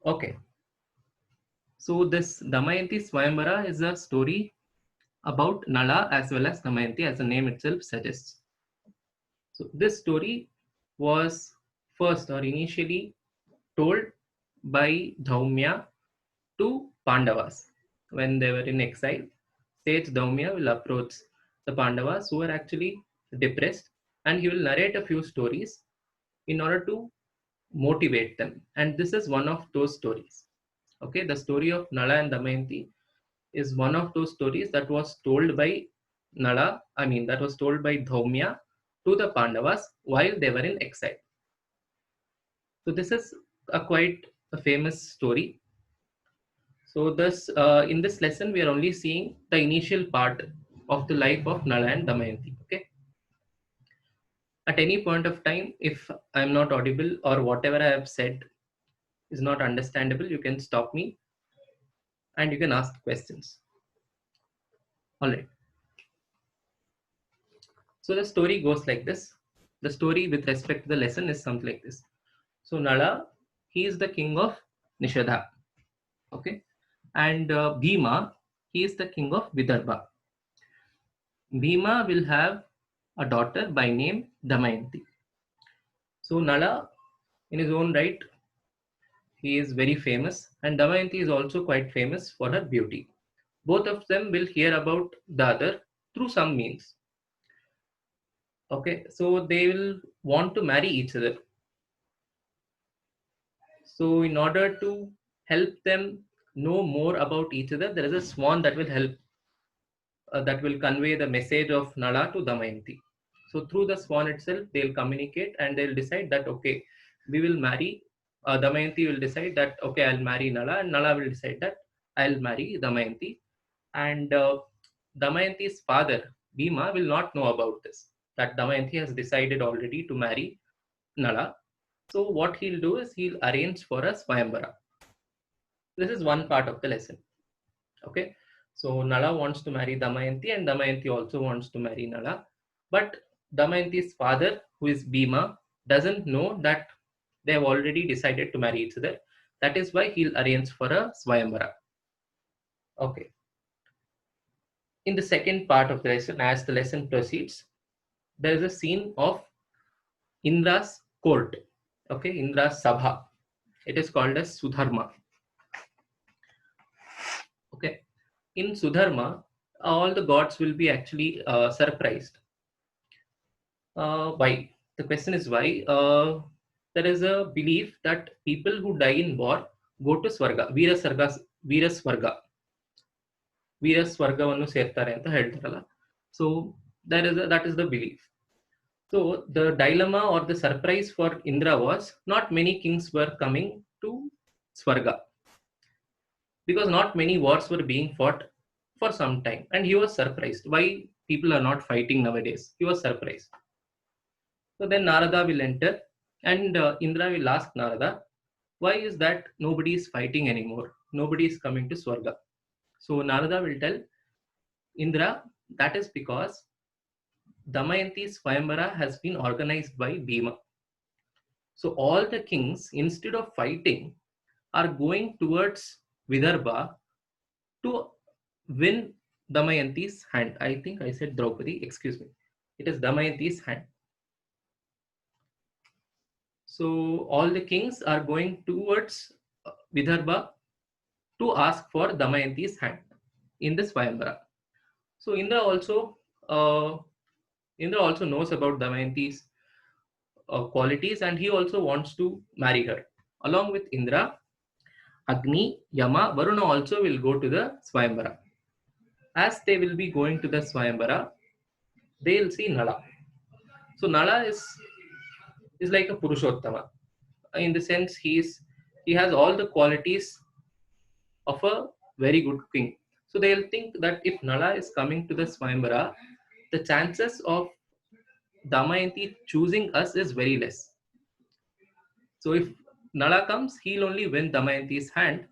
Okay, so this Damayanti Swayamvara is a story about Nala as well as Damayanti, as the name itself suggests. So this story was first or initially told by Dhaumya to Pandavas when they were in exile. Sage Dhaumya will approach the Pandavas who are actually depressed, and he will narrate a few stories in order to motivate them. And this is one of those stories. Okay, the story of Nala and Damayanti is one of those stories that was told by that was told by Dhaumya to the Pandavas while they were in exile. So this is a quite a famous story. So this in this lesson we are only seeing the initial part of the life of Nala and Damayanti. Okay. At any point of time, if I'm not audible or whatever I have said is not understandable, you can stop me and you can ask questions. All right. So the story goes like this. The story with respect to the lesson is something like this. So Nala, he is the king of Nishadha. Okay. And Bhima, he is the king of Vidarbha. Bhima will have a daughter by name Damayanti. So Nala, in his own right, he is very famous, and Damayanti is also quite famous for her beauty. Both of them will hear about the other through some means. Okay, so they will want to marry each other. So, in order to help them know more about each other, there is a swan that will help, that will convey the message of Nala to Damayanti. So, through the swan itself, they'll communicate and they'll decide that, okay, we will marry. Damayanti will decide that, okay, I'll marry Nala, and Nala will decide that I'll marry Damayanti. And Damayanti's father, Bhima, will not know about this, that Damayanti has decided already to marry Nala. So, what he'll do is he'll arrange for a Swayamvara. This is one part of the lesson. Okay. So Nala wants to marry Damayanti, and Damayanti also wants to marry Nala. But Damayanti's father, who is Bhima, doesn't know that they have already decided to marry each other. That is why he'll arrange for a Swayamvara. Okay. In the second part of the lesson, as the lesson proceeds, there is a scene of Indra's court. Okay, Indra's Sabha. It is called as Sudharma. Okay. In Sudharma, all the gods will be actually surprised. Why? The question is why. There is a belief that people who die in war go to Swarga, Veera Swarga, Veera Swargavannu ಸೇರ್ತಾರೆ ಅಂತ ಹೇಳ್ತಾರಲ್ಲ. So that is the belief. So the dilemma or the surprise for Indra was not many kings were coming to Swarga because not many wars were being fought for some time, and he was surprised why people are not fighting nowadays. He was surprised. So then Narada will enter, and Indra will ask Narada, why is that nobody is fighting anymore? Nobody is coming to Swarga. So Narada will tell Indra, that is because Damayanti's Swayamvara has been organized by Bhima. So all the kings, instead of fighting, are going towards Vidarbha to win Damayanti's hand. I think I said Draupadi, excuse me. It is Damayanti's hand. So all the kings are going towards Vidarbha to ask for Damayanti's hand in this Swayamvara. So uh, Indra also knows about Damayanti's qualities, and he also wants to marry her. Along with Indra, Agni, Yama, Varuna also will go to the Swayamvara. As they will be going to the Swayamvara, they will see Nala. So Nala is like a Purushottama. In the sense he has all the qualities of a very good king. So they'll think that if Nala is coming to the Swayamvara, the chances of Damayanti choosing us is very less. So if Nala comes, he'll only win Damayanti's hand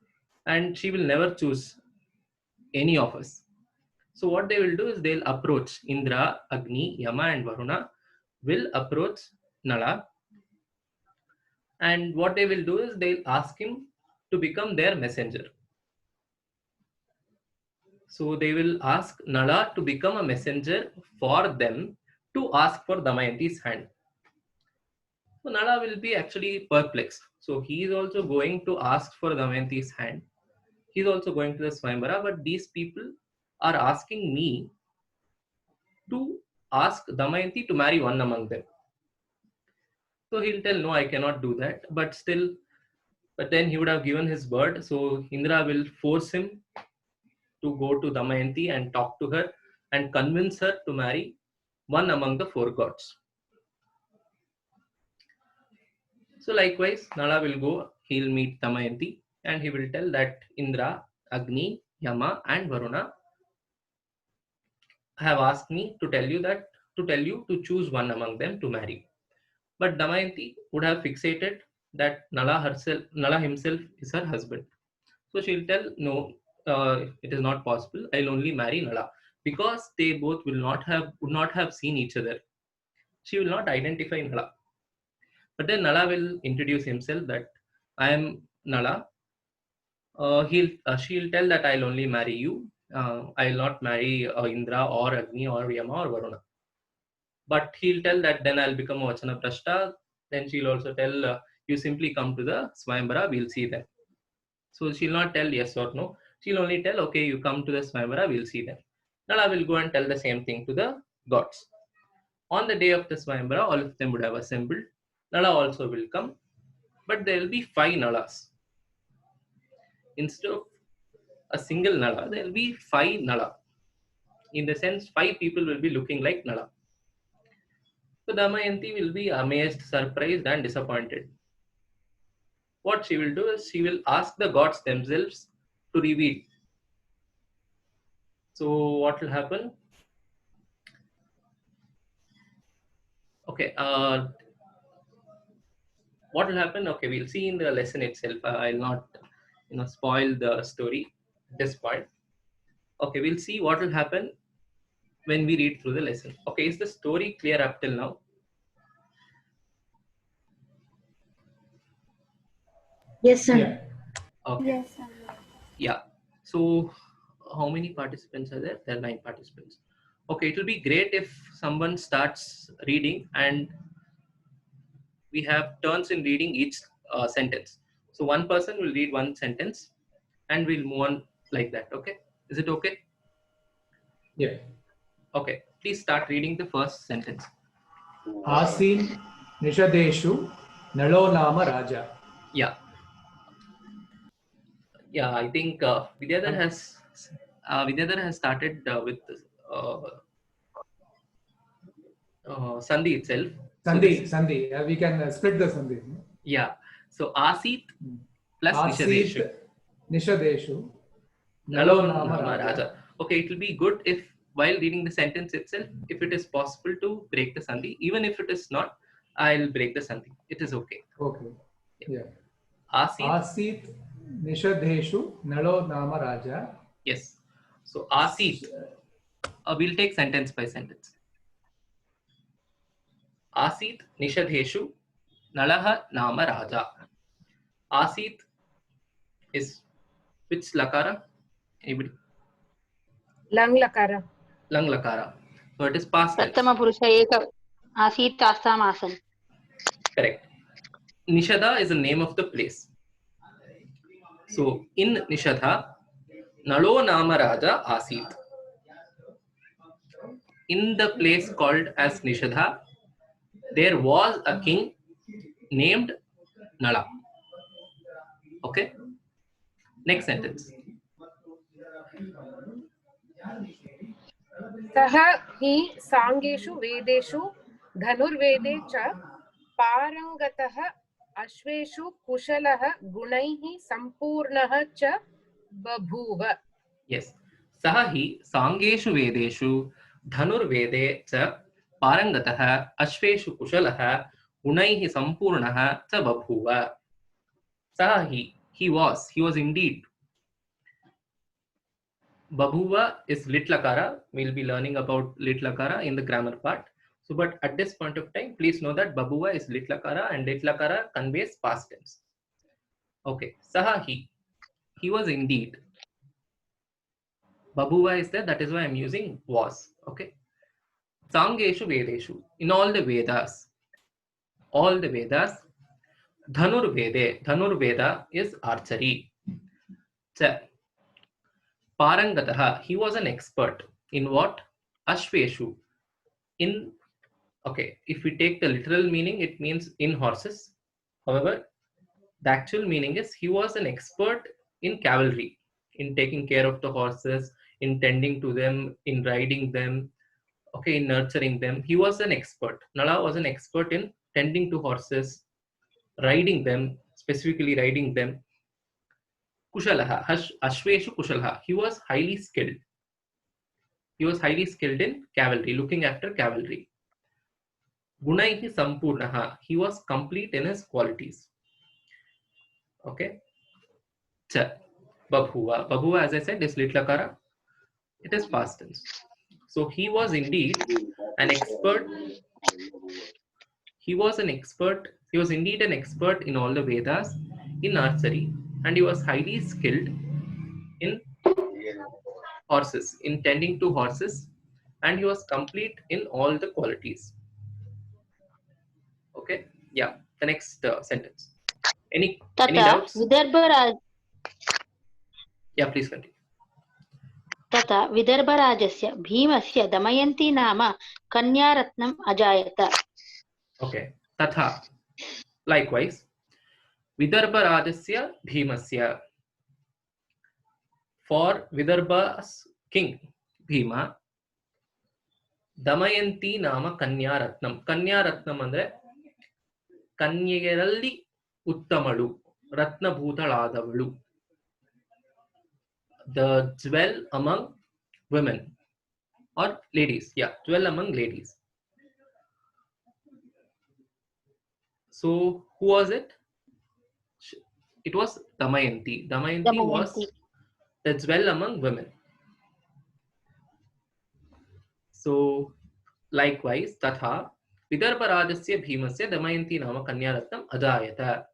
and she will never choose any of us. So what they will do is they'll approach Indra, Agni, Yama, and Varuna will approach Nala, and what they will do is they'll ask him to become their messenger. So they will ask Nala to become a messenger for them to ask for Damayanti's hand. So Nala will be actually perplexed. So he is also going to ask for Damayanti's hand. He's also going to the Swayambara, but these people are asking me to ask Damayanti to marry one among them. So he'll tell, no, I cannot do that. But then he would have given his word. So Indra will force him to go to Damayanti and talk to her and convince her to marry one among the 4 gods. So likewise, Nala will go, he'll meet Damayanti and he will tell that Indra, Agni, Yama and Varuna have asked me to tell you to choose one among them to marry. But Damayanti would have fixated that Nala himself is her husband. So she'll tell, no, it is not possible. I'll only marry Nala, because they both would not have seen each other. She will not identify Nala. But then Nala will introduce himself that I am Nala. She'll tell that I'll only marry you. I'll not marry Indra or Agni or Yama or Varuna. But he'll tell that then I'll become a Vachana Prashta. Then she'll also tell, you simply come to the Swayambara, we'll see them. So she'll not tell yes or no. She'll only tell, okay, you come to the Swayambara, we'll see them. Nala will go and tell the same thing to the gods. On the day of the Swayambara, all of them would have assembled. Nala also will come, but there will be 5 Nalas. Instead of a single Nala, there will be 5 Nala. In the sense, 5 people will be looking like Nala. So Damayanti will be amazed, surprised and disappointed. What she will do is she will ask the gods themselves to reveal. So what will happen? Okay, what will happen? Okay, we'll see in the lesson itself. I'll not spoil the story at this point. Okay, we'll see what will happen when we read through the lesson. Okay, is the story clear up till now? Yes, sir. Yeah. Okay. Yes, sir. Yeah. So how many participants are there? There are 9 participants. Okay, it will be great if someone starts reading and we have turns in reading each sentence. So one person will read one sentence and we'll move on like that. Okay, is it okay? Yeah. Okay, please start reading the first sentence. Asin Nishadeshu Nalo Nama Raja. Yeah, I think Vidyadhar has started with Sandhi itself. Sandhi. We can split the Sandhi. Yeah, so Asit plus Nishadeshu. Nishadeshu Nalo Nama Raja. Okay, it will be good if while reading the sentence itself, if it is possible to break the Sandhi. Even if it is not, I'll break the Sandhi. It is okay. Okay. Yeah. Asit Nishadeshu Nalo Nama Raja. Yes. So Asit. We'll take sentence by sentence. Asit Nishadeshu Nalaha Nama Raja. Asit is which lakara? Anybody? Lang lakara. Lang lakara. So it is past tense. Prathama Purusha Eka Asit Astam Asan. Correct. Nishada is the name of the place. So in Nishadha, Nalo Nama Raja Asit. In the place called as Nishadha, there was a king named Nala. Okay. Next sentence. सः हि सांगेषु वेदेषु धनुर्वेदे च पारङ्गतः अश्वेषु कुशलः गुणैः सम्पूर्णः च बभूव. Yes. सः हि सांगेषु वेदेषु धनुर्वेदे च पारङ्गतः अश्वेषु कुशलः गुणैः सम्पूर्णः च बभूव. सः हि, he was indeed. Babhuva is lit lakara. We'll be learning about lit lakara in the grammar part. So, but at this point of time, please know that Babhuva is lit lakara and lit lakara conveys past tense. Okay, saha he was indeed. Babuva is there, that is why I'm using was. Okay. Sangeshu Vedeshu, in all the Vedas, Dhanur Veda is archery. Cha, Parangataha, he was an expert in what? Ashveshu, in, okay, if we take the literal meaning, it means in horses. However, the actual meaning is he was an expert in cavalry, in taking care of the horses, in tending to them, in riding them, okay, in nurturing them. He was an expert. Nala was an expert in tending to horses, riding them, specifically riding them. Kushalaha, Ashveshu Kushalaha. He was highly skilled. He was highly skilled in cavalry, looking after cavalry. Gunaihi Sampurnaha. He was complete in his qualities. Okay. Cha. Babhuva. Babhuva, as I said, is Litlakara. It is past tense. So he was indeed an expert. He was indeed an expert in all the Vedas, in archery, and he was highly skilled in horses, in tending to horses, and he was complete in all the qualities. Okay, yeah, the next sentence. Any तथा doubts? Yeah, please continue. तथा विदर्भराजस्य भीमस्य दमयन्ती नाम कन्यारत्नम् अजायत. Okay, tatha. Likewise, Vidarbharajasya Bhimasya. For Vidarbha's king Bhima, Damayanti nama Kanyaratnam. Kanyaratnam andre Kanyeralli Uttamalu, Ratnabhutaladavalu. The jewel among women or ladies. Yeah, jewel among ladies. So who was it? It was Damayanti. Damayanti was the jewel among women. So likewise, Tatha Vidarbharajasya Bhimasya Damayanti nama Kanyaratnam Ajayata.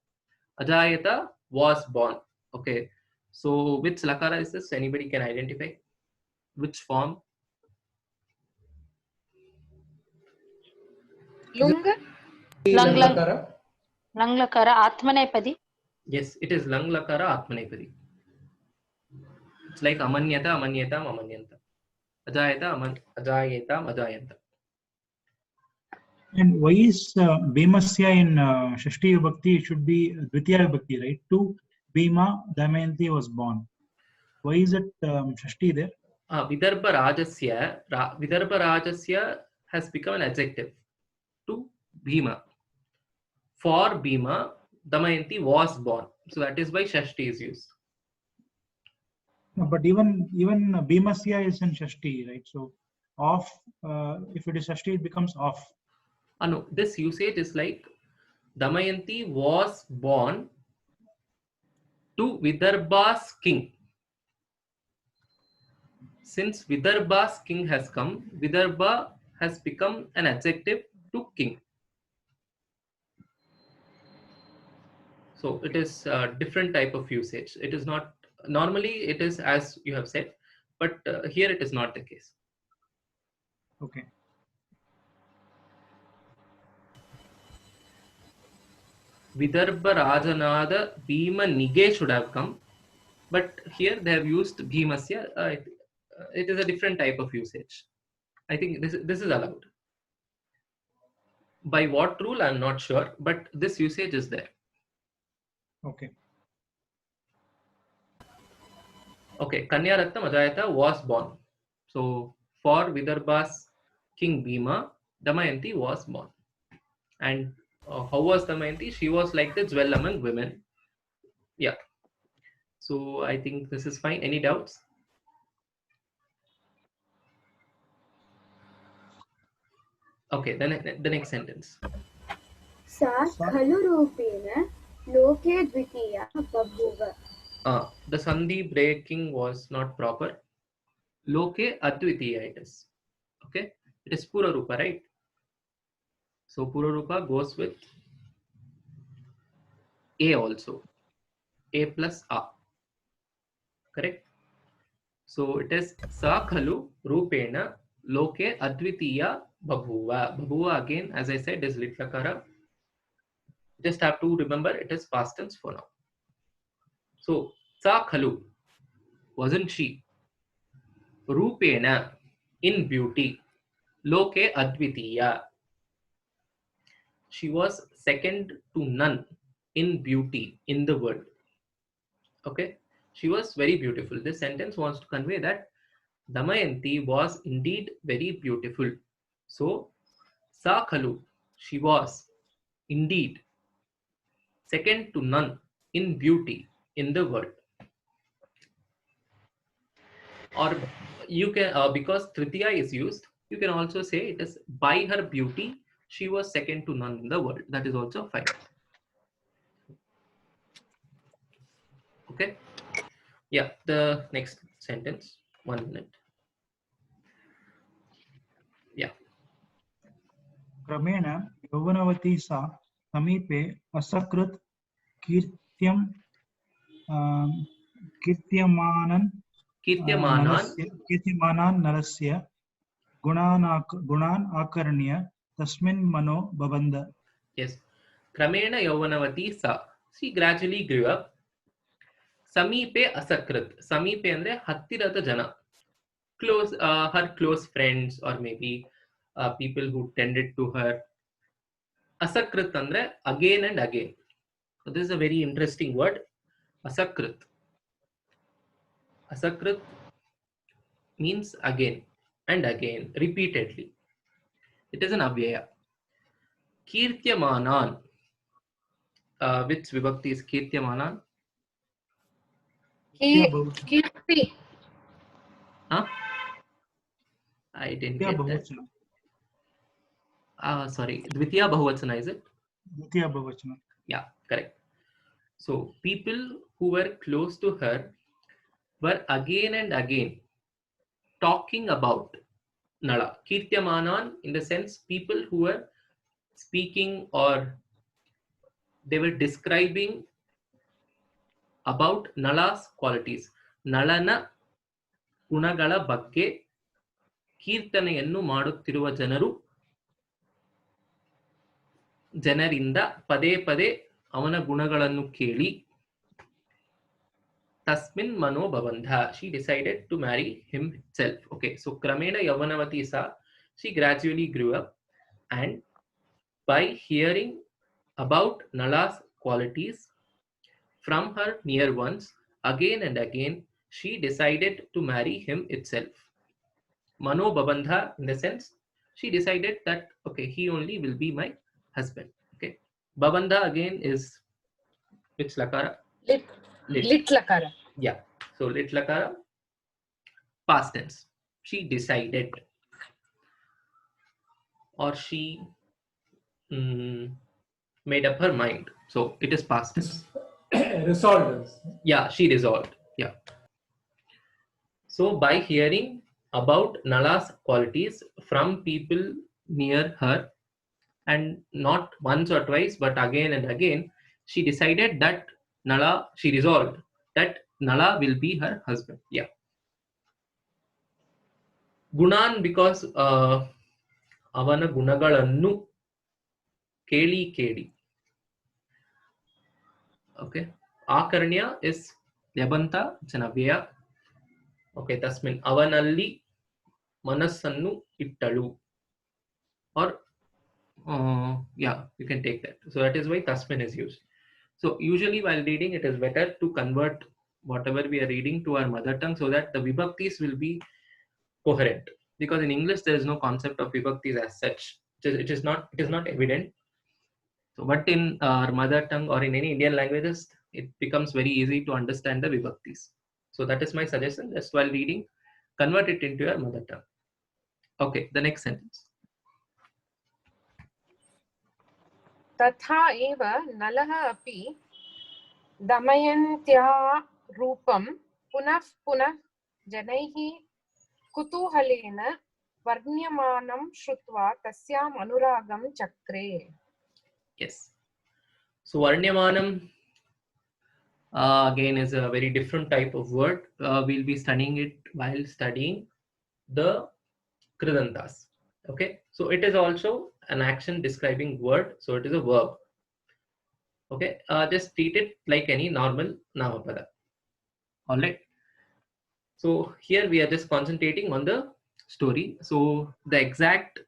Ajayata was born. Okay. So which lakara is this? Anybody can identify? Which form? Lung. Lang lakara atmanepadi. Yes, it is lang lakara atmanepadi. It's like amanyata, amanyatam, amanyanta. Ajayata, ajayetam, ajayanta. And why is Bhimasya in Shashti Vibhakti? It should be Dvitiya Vibhakti, right? To Bhima, Damayanti was born. Why is it Shashti there? Vidarbha Rajasya has become an adjective to Bhima. For Bhima, Damayanti was born. So that is why Shashti is used. No, but even Bhimasya is in Shashti, right? So off, if it is Shashti, it becomes off. No, this usage is like Damayanti was born to Vidarbha's king. Since Vidarbha's king has come, Vidarbha has become an adjective to king. So it is a different type of usage. It is not, normally it is as you have said, but here it is not the case. Okay. Vidarbha Rajanada Bhima Nige should have come, but here they have used Bhimasya. It is a different type of usage. I think this is allowed. By what rule, I'm not sure, but this usage is there. Okay. Okay, Kanyaratnam Ajayata was born. So for Vidarbha's king Bhima, Damayanti was born. And how was Damayanti? She was like the jewel among women. Yeah. So I think this is fine. Any doubts? Okay, then the next sentence. Sa khalu rupena loke dvitiya babhuva. The sandhi breaking was not proper. Loke advitiya it is. Okay, it is pura rupa, right? So pura rupa goes with a also. A plus A. Correct? So it is sa khalu rupena loke advitiya babhuva. Babhuva again, as I said, is lit lakara. Just have to remember it is past tense for now. So sa khalu, wasn't she? Rupena, in beauty. Loke advitiya, she was second to none in beauty in the world. Okay, she was very beautiful. This sentence wants to convey that Damayanti was indeed very beautiful. So sa khalu, she was indeed second to none in beauty in the world. Or you can, because tritiya is used, you can also say it is by her beauty she was second to none in the world. That is also fine. Okay, yeah, the next sentence, 1 minute. Yeah. क्रमेण यौवनवती सा समीपे असकृत् कीर्त्यं कीर्त्यमानन् कीर्त्यमानान् नरस्य गुणान् आकर्ण्य तस्मिन् मनो बबन्ध. Yes. Kramena Yauvanavati Sa. She gradually grew up. Samipe Asakrit. Samipe andre Hattirada Jana. Close, her close friends or maybe people who tended to her. Asakrit andre again and again. So this is a very interesting word. Asakrit. Asakrit means again and again, repeatedly. It is an avyaya. Kirtyamanan. Which vibhakti is Kirtyamanan? Kirti. Huh? I didn't get that. Sorry, Dvitiya Bahuvachana, is it? Dvitiya Bahuvachana. Yeah, correct. So people who were close to her were again and again talking about Nala. Kirtyamanan, in the sense, people who were speaking or they were describing about Nala's qualities. Nalana Gunagala Bagge Kirtaneyannu ಮಾಡುತ್ತಿರುವ ಜನರಿಂದ ಪದೇ ಪದೇ ಅವನ ಗುಣಗಳನ್ನು ಕೇಳಿ ತಸ್ಮಿನ್ ಮನೋಬಂಧ, she decided to marry him itself. Okay, so Kramena Yavanavati Sa, she gradually grew up, and by hearing about Nala's qualities from her near ones again and again, she decided to marry him itself. Manobabandha, in the sense, she decided that okay, he only will be my husband. Okay, Babandha again is which lakara? Lit lakara. Yeah, so lit lakara, past tense. She decided, or she made up her mind. So it is past tense. Resolved. Yeah, she resolved. Yeah. So by hearing about Nala's qualities from people near her, and not once or twice, but again and again, she decided that she resolved that Nala will be her husband. Yeah. Gunan, because avana gunagalannu keli. Okay. Akarnya is Yabanta, it's an avyaya. Okay, tasmin avanalli manassannu ittalu. Or yeah, you can take that. So that is why tasmin is used. So usually while reading, it is better to convert whatever we are reading to our mother tongue so that the vibhaktis will be coherent. Because in English there is no concept of vibhaktis as such. It is not evident. So but in our mother tongue or in any Indian languages, it becomes very easy to understand the vibhaktis. So that is my suggestion. Just while reading, convert it into your mother tongue. Okay, the next sentence. तथा एव नलः अपि दमयन्त्याः रूपं पुनः पुनः जनैः कुतूहलेन वर्ण्यमानं श्रुत्वा तस्याम् अनुरागं चक्रे. Yes. So Varnyamanam, again is a very different type of word. We'll be studying it while studying the Kridantas. Okay, so it is also an action describing word, so it is a verb. Okay, just treat it like any normal Namapada. All right. So here we are just concentrating on the story. So the exact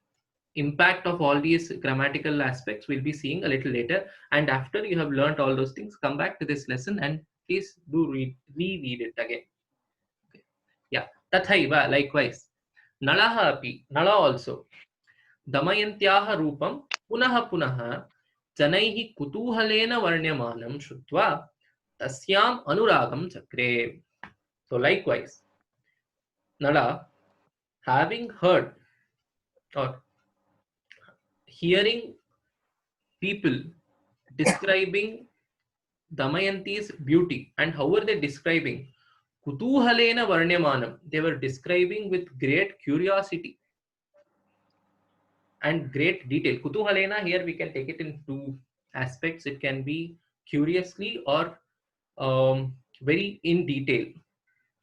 impact of all these grammatical aspects we'll be seeing a little later. And after you have learned all those things, come back to this lesson and please do reread it again. Okay. Yeah. Tathaiva, likewise. Nalaha api, Nala also. Damayantyaha rupam punaha punaha janaihi kutuhalena varnyamanam shrutva tasyam anuragam chakre. So likewise, Nala, having heard or hearing people describing Damayanti's beauty, and how were they describing? Kutuhalena varnyamanam. They were describing with great curiosity and great detail. Kutuhalena, here we can take it in two aspects. It can be curiously or very in detail.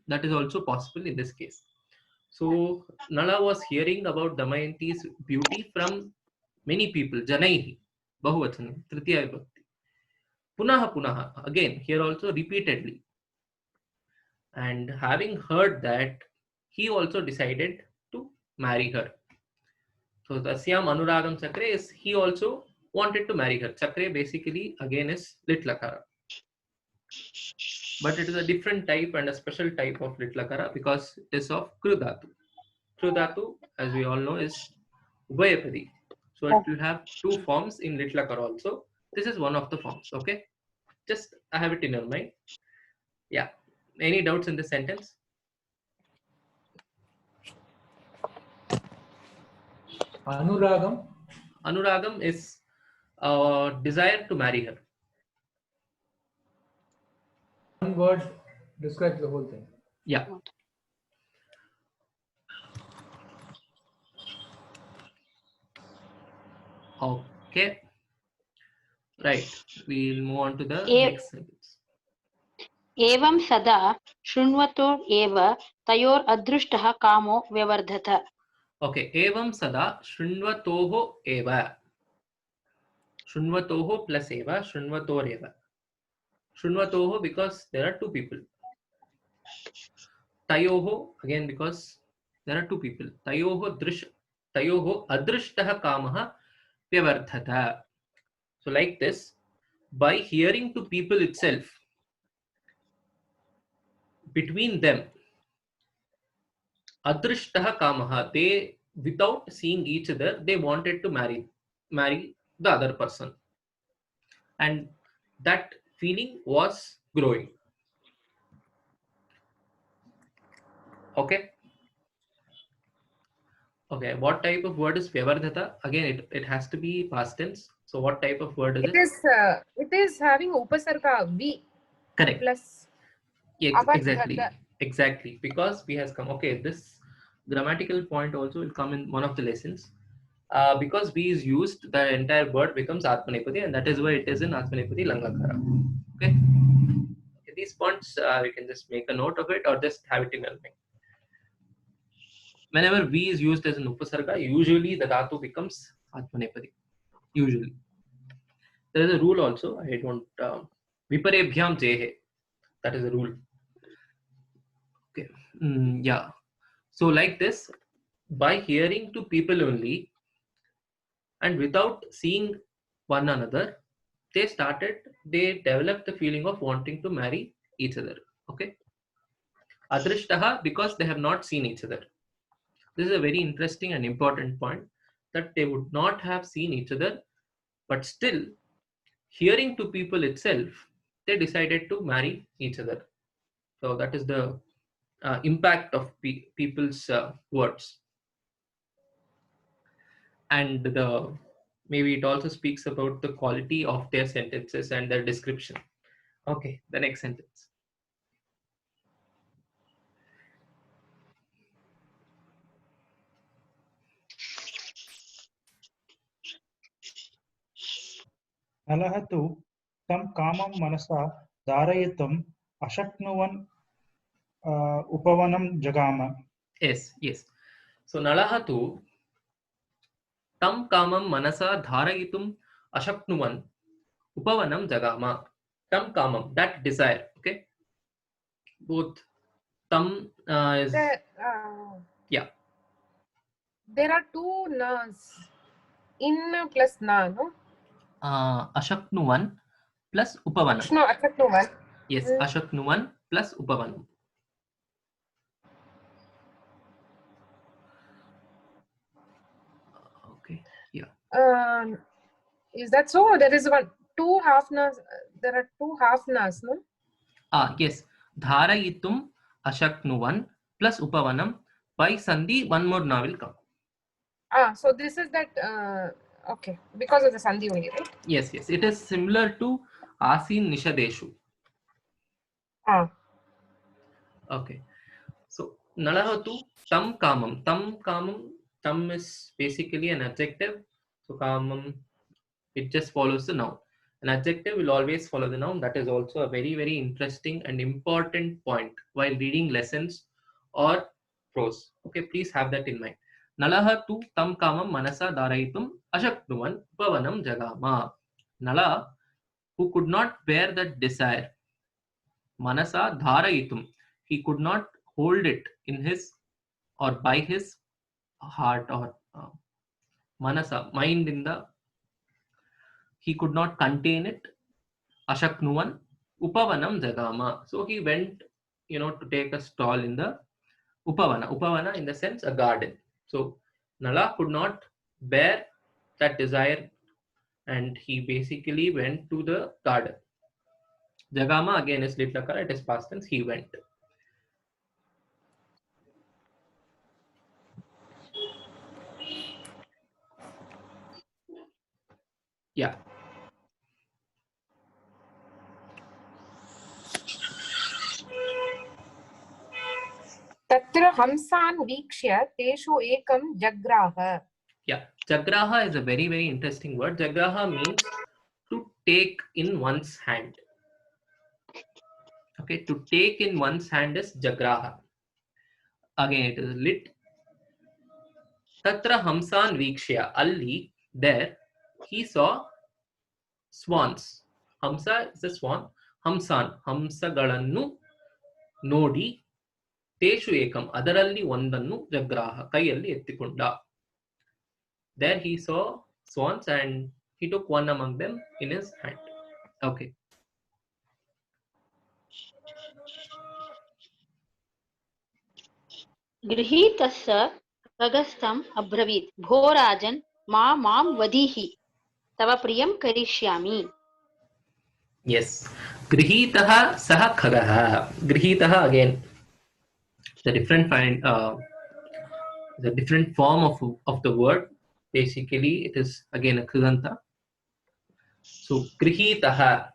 That is also possible in this case. So Nala was hearing about Damayanti's beauty from many people. Janaihi, Bahuvachanam, Tritiya Vibhakti. Punaha punaha, again here also repeatedly. And having heard that, he also decided to marry her. So Tasyam Anuragam Chakre is he also wanted to marry her. Chakre basically again is Litlakara. But it is a different type and a special type of Litlakara because it is of Krudhatu. Krudhatu, as we all know, is Ubhayapadi. So it will have two forms in Litlakara also. This is one of the forms, okay? Just have it in your mind. Yeah. Any doubts in this sentence? Anuragam. Anuragam is desire to marry her. One word describes the whole thing. Yeah. Okay. Right. We'll move on to the next sentence. एवं सदा शृण्वतो एव तयोर अदृष्टः कामो व्यवर्धत. Okay. Evam sada shrinvatoho eva. Shrinvatoho plus eva. Shrinvator eva. Shrinvatoho because there are two people. Tayoho again because there are two people. Tayoho adrishtaha kamaha vyavardhata. So like this, by hearing to people itself, between them, adrishtaha kamaha, they without seeing each other, they wanted to marry the other person, and that feeling was growing. Okay. Okay, what type of word is vyavardhata? Again, it has to be past tense. So what type of word is it? It is having upasarga v. Correct. Plus Yeah, exactly. avardhata. Exactly. Because V has come. Okay, this grammatical point also will come in one of the lessons. Because V is used, the entire word becomes Atmanepadi, and that is why it is in Atmanepadi Langakara. Okay. These points, we can just make a note of it or just have it in your mind. Whenever V is used as an upasarga, usually the dhatu becomes Atmanepadi. Usually. There is a rule also. I don't. Viparebhyam jehe. That is a rule. Okay. Yeah. So like this, by hearing to people only and without seeing one another, they developed the feeling of wanting to marry each other. Okay. Adrishtaha, because they have not seen each other. This is a very interesting and important point, that they would not have seen each other, but still hearing to people itself, they decided to marry each other. So that is the impact of people's words. And maybe it also speaks about the quality of their sentences and their description. Okay, the next sentence. Nalah tu tam kamam manasa धारयितुम् अशक्नुवन् उपवनं जगाम. Yes, yes. So Nalaha tu tam kamam manasa dharayitum ashaknuvan upavanam jagama. Tam kamam, that desire. Okay. Both tam is yeah. There are two nas. In plus na, no? Ashaknuvan plus upavanam. Ashno, Ashaknuvan. Yes, ashaknuvan plus upavanam. Okay. Yeah. Is that so? There is two half nas. There are two half nas, no? Yes. Dharayitum ashaknuvan plus upavanam. By sandhi, one more na will come. So this is that. Okay, because of the sandhi only, right? Yes, yes. It is similar to asin nishadeshu. Okay. So nalahatu tam kamam. Tam kamam. Tam is basically an adjective. So kamam, it just follows the noun. An adjective will always follow the noun. That is also a very, very interesting and important point while reading lessons or prose. Okay, please have that in mind. Nalaha tu tam kamam manasa dharaitum ashaknuvan upavanam jagama. Nala, who could not bear that desire, manasa dharaitum, he could not hold it in his or by his heart or manasa, mind in the, he could not contain it. Ashaknuvan upavanam jagama. So he went, to take a stall in the upavana. Upavana in the sense a garden. So Nala could not bear that desire and he basically went to the garden. Jagama again is litlakara, it is past tense, he went. Yeah. Tatra hamsan vikshya teshu ekam jagraha. Yeah. Jagraha is a very, very interesting word. Jagraha means to take in one's hand. Okay, to take in one's hand is jagraha. Again, it is lit. Tatra hamsan vikshya. Ali, there, he saw swans. Hamsa is a swan. Hamsan, hamsagalannu ನೋಡಿ ತೇಷು ಏಕಂ ಅದರಲ್ಲಿ ಒಂದನ್ನು ಜಗ್ರಾಹ ಕೈಯಲ್ಲಿ ಎತ್ತಿಕೊಂಡ. There he saw swans and he took one among them in his hand. Okay. गृहीतस्य खगस्थम् अब्रवीत् भो राजन् मां वधीहि तव प्रियं करिष्यामि. Yes. Grihitaha saha khagaha. Grihitaha again. The different form of the word. Basically, it is again a kriganta. So grihitaha,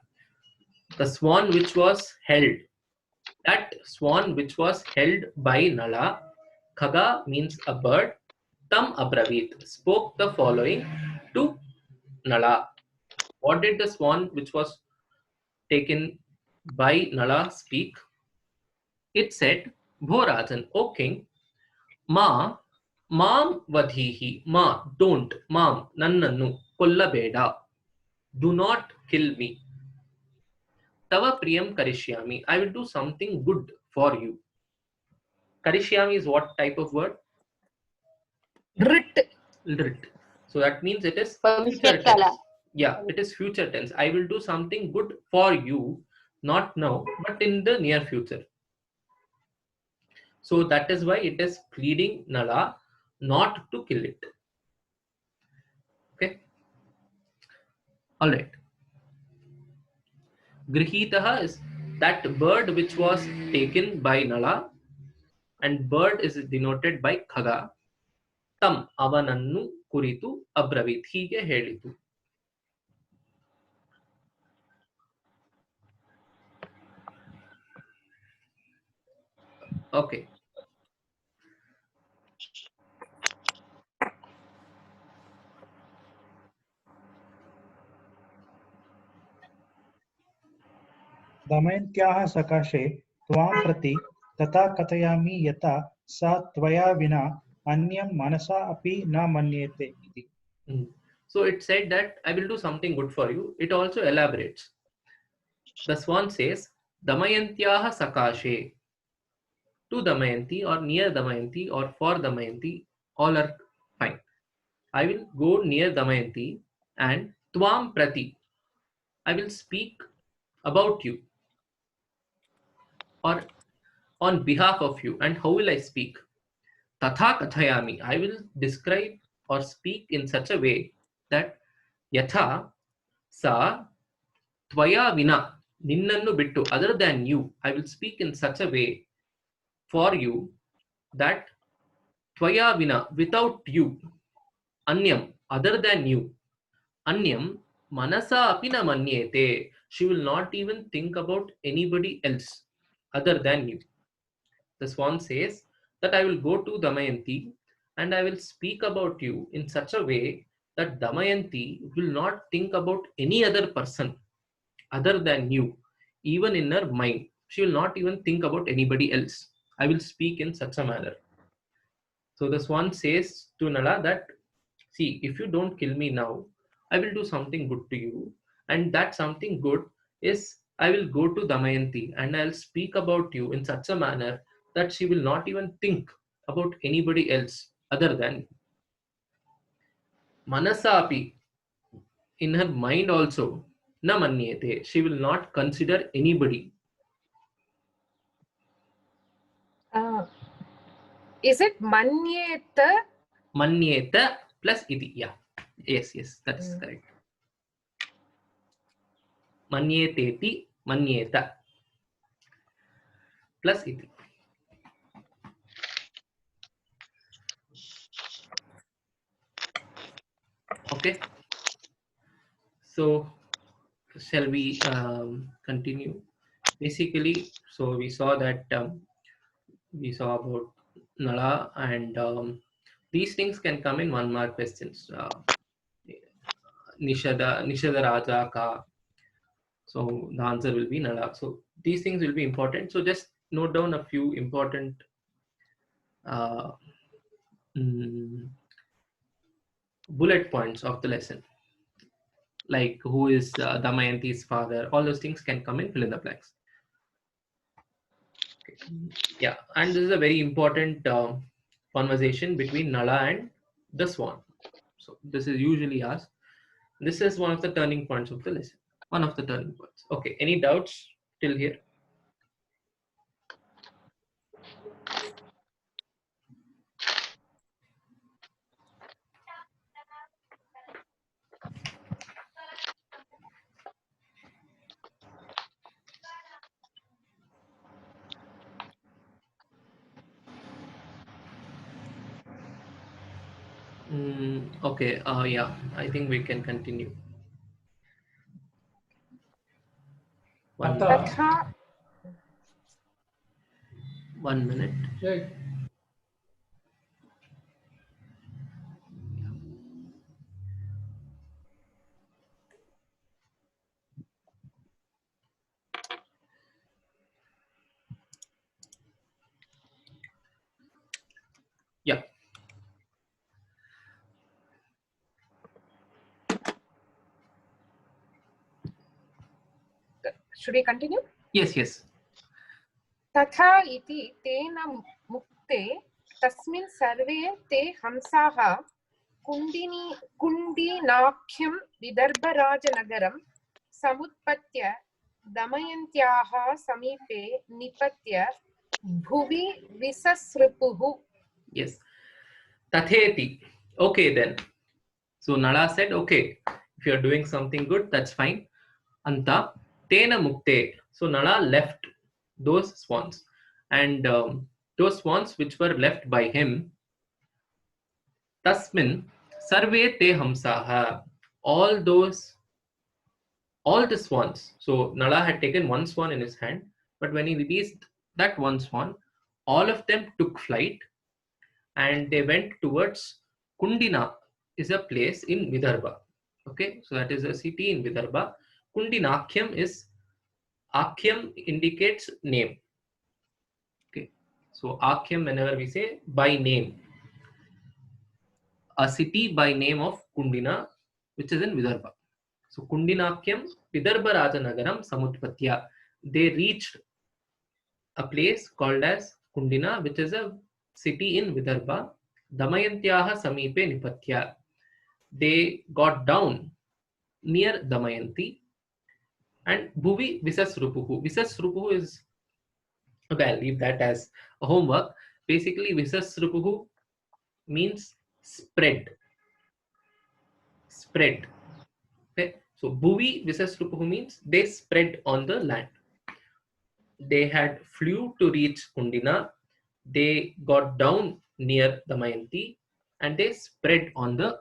the swan which was held. That swan which was held by Nala. Khaga means a bird. Tam abravit, spoke the following to Nala. What did the swan which was taken by Nala speak? It said, Bhorajan, O king, Mam vadhihi, Ma, don't, Mam, Nannannu, Kollabeda, do not kill me. Tava priyam karishyami, I will do something good for you. Karishyami is what type of word? Rit. So that means it is future tense. Yeah, it is future tense. I will do something good for you, not now, but in the near future. So that is why it is pleading Nala not to kill it. Okay. All right. Grihitaha is that bird which was taken by Nala, and bird is denoted by Khaga. Tam avanannu kuritu abravit, hige ಹೇಳಿತು. Okay. दमयन्त्याः सकाशे त्वां प्रति तथा कथयामि यथा सा त्वया विना अन्यं मनसा अपि न मन्येते इति. So it said that I will do something good for you. It also elaborates. The swan says, Damayantyah sakashe. To Damayanti or near Damayanti or for Damayanti, all are fine. I will go near Damayanti and Tvam Prati. I will speak about you or on behalf of you. And how will I speak? Tatha Kathayami. I will describe or speak in such a way that Yatha Sa Tvaya Vina. Ninnannu bittu. Other than you, I will speak in such a way for you that Tvaya Vina, without you, Anyam, other than you, Anyam, Manasa Apina Manyete, she will not even think about anybody else other than you. The swan says that I will go to Damayanti and I will speak about you in such a way that Damayanti will not think about any other person other than you, even in her mind. She will not even think about anybody else. I will speak in such a manner. So the swan says to Nala that, see, if you don't kill me now, I will do something good to you. And that something good is I will go to Damayanti and I'll speak about you in such a manner that she will not even think about anybody else other than you. Manasa api, in her mind also, na manyete, she will not consider anybody. Is it manyeta? Manyeta plus iti. Yeah. Yes, that is correct. Manyeteti, manyeta plus iti. Okay. So shall we continue? Basically, so we saw that we saw about Nala, and these things can come in 1 mark questions. Nishada Raja Ka. So the answer will be Nala. So these things will be important. So just note down a few important bullet points of the lesson. Like who is Damayanti's father, all those things can come in fill in the blanks. Okay. Yeah, and this is a very important conversation between Nala and the swan. So this is usually asked. This is one of the turning points of the lesson. One of the turning points. Okay, any doubts till here? Okay, yeah, I think we can continue. One Tata. 1 minute. Right. Yeah. Should we continue? Yes. तथा इति तेन मुक्ते तस्मिन् सर्वे ते हंसाः कुण्डिनाख्यं विदर्भराजनगरं समुत्पत्य दमयन्त्याः समीपे निपत्य भुवि विससृपुः. Yes. Tatheti. Okay then. So Nala said, okay, if you are doing something good, that's fine. Anta tena mukte. So Nala left those swans, and those swans which were left by him, tasmin sarve te hamsaha. All the swans. So Nala had taken one swan in his hand, but when he released that one swan, all of them took flight and they went towards Kundina, is a place in Vidarbha. Okay, so that is a city in Vidarbha. Kundinakyam is Akhyam indicates name. Okay, so Akhyam, whenever we say by name, a city by name of Kundina, which is in Vidarbha. So Kundinakyam Vidarbha Rajanagaram Samutpatya. They reached a place called as Kundina, which is a city in Vidarbha. Damayantyaha Samipe Nipatya. They got down near Damayanti. And Bhuvi Visasrupuhu. Visasrupuhu is, okay, I'll leave that as a homework. Basically, Visasrupuhu means spread. Spread. Okay. So Bhuvi Visasrupuhu means they spread on the land. They had flew to reach Kundina. They got down near Damayanti and they spread on the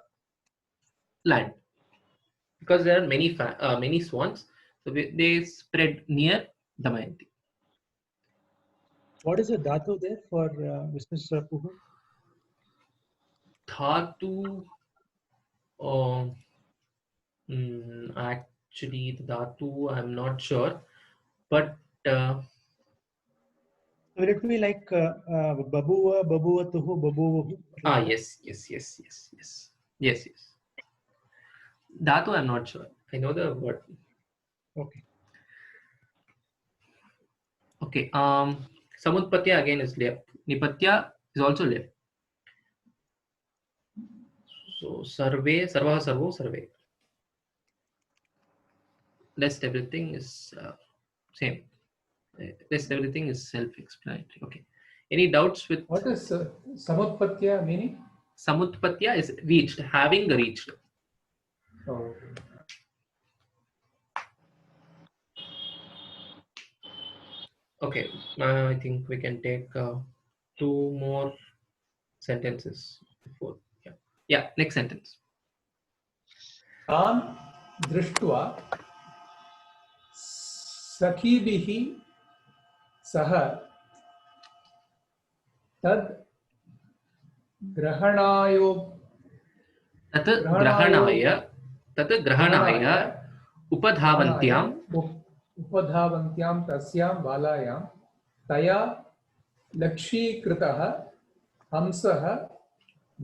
land. Because there are many swans, so they spread near Damayanti. What is the dhatu there for Visasrupuhu? Dhatu, actually the dhatu I'm not sure, but Will it be like babuva, babuvatuhu, babuvuhu? yes. Dhatu I'm not sure. I know the word. Okay. Okay. Samutpatya again is left. Nipatya is also left. So sarve, sarvaha, sarvo, sarve. Rest everything is same. Rest everything is self-explanatory. Okay. Any doubts with What is Samutpatya meaning? Samutpatya is reached, having reached. Oh. Okay. I think we can take 2 more sentences before. Yeah. Next sentence. तान् दृष्ट्वा सखीभिः सह तद् ग्रहणाय उपधावन्त्याम् उपधावन्त्यां तस्यां बालायां तया लक्षीकृतः हंसः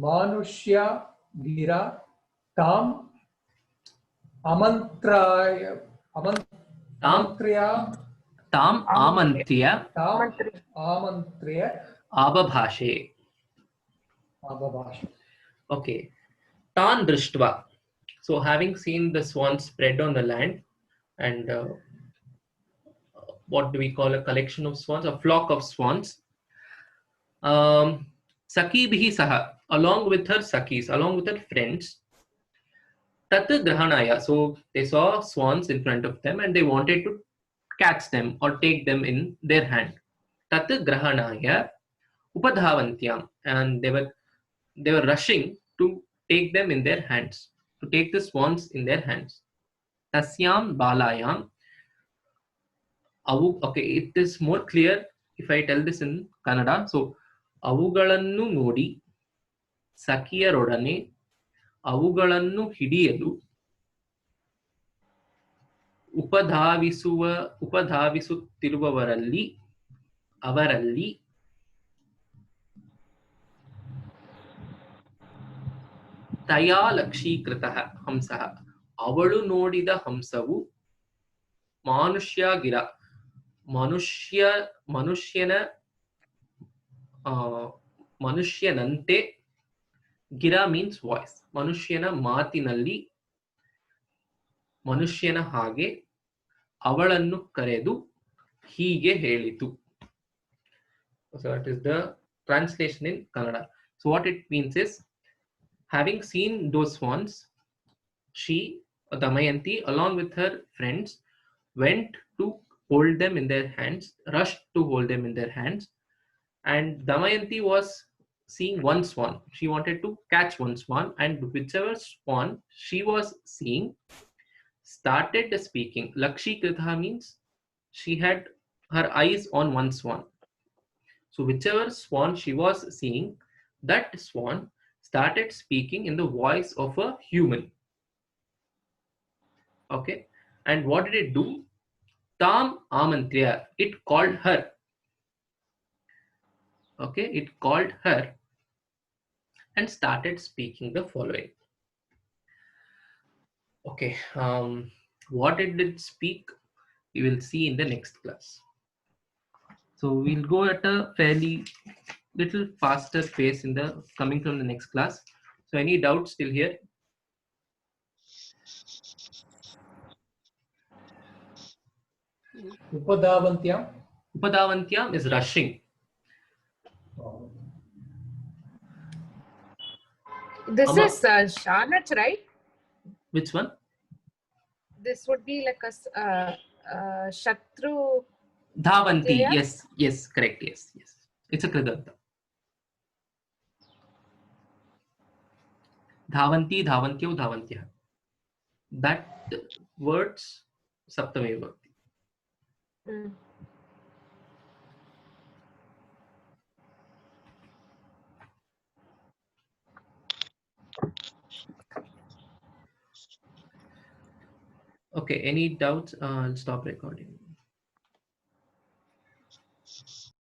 मानुष्या गिरा ताम् आमन्त्र्य आबभाषे. Okay. Tan drishtva. So having seen the swans spread on the land, and what do we call a collection of swans? A flock of swans. Sakibhi saha, along with her sakis, along with her friends. Tat grahanaya. So they saw swans in front of them and they wanted to catch them or take them in their hand. Tat grahanaya upadhavantyam. And they were rushing to take them in their hands, to take the swans in their hands. Tasyam balayam. Okay, it is more clear if I tell this in Kannada. So, avugalannu nodi, sakiyarodane, avugalannu hidiyelu, upadhavisuತ್ತಿರುವವರಲ್ಲಿ ಅವರಲ್ಲಿ ತಯಾ ಲಕ್ಷೀಕೃತಃ ಹಂಸಃ, ಅವಳು ನೋಡಿದ ಹಂಸವು ಮಾನುಷ್ಯಗಿರ, ಮನುಷ್ಯನಂತೆ, ಗಿರ means voice, ಮನುಷ್ಯನ ಮಾತಿನಲ್ಲಿ, ಮನುಷ್ಯನ ಹಾಗೆ ಅವಳನ್ನು ಕರೆದು ಹೀಗೆ ಹೇಳಿತು. So that is the translation in Kannada. So what it means is, having seen those swans, she, Damayanti, along with her friends, went to hold them in their hands, rushed to hold them in their hands. And Damayanti was seeing one swan. She wanted to catch one swan, and whichever swan she was seeing started speaking. Lakshikritha means she had her eyes on one swan. So whichever swan she was seeing, that swan started speaking in the voice of a human. Okay. And what did it do? Tam Amantriya. It called her. Okay, it called her and started speaking the following. Okay, what it did speak, we will see in the next class. So we'll go at a fairly little faster pace in the coming from the next class. So any doubts still here? Upadavantyam. Upadavantyam is rushing. Oh. This Ama- is Shanach, right? Which one? This would be like a Shatru. Dhavanti. Jaya? Yes, yes, correct. Yes, yes. It's a Kridanta. Dhavanti, Dhavantyo, Dhavantyah. That words Saptami Vibhakti. Mm. Okay, any doubts? I'll stop recording.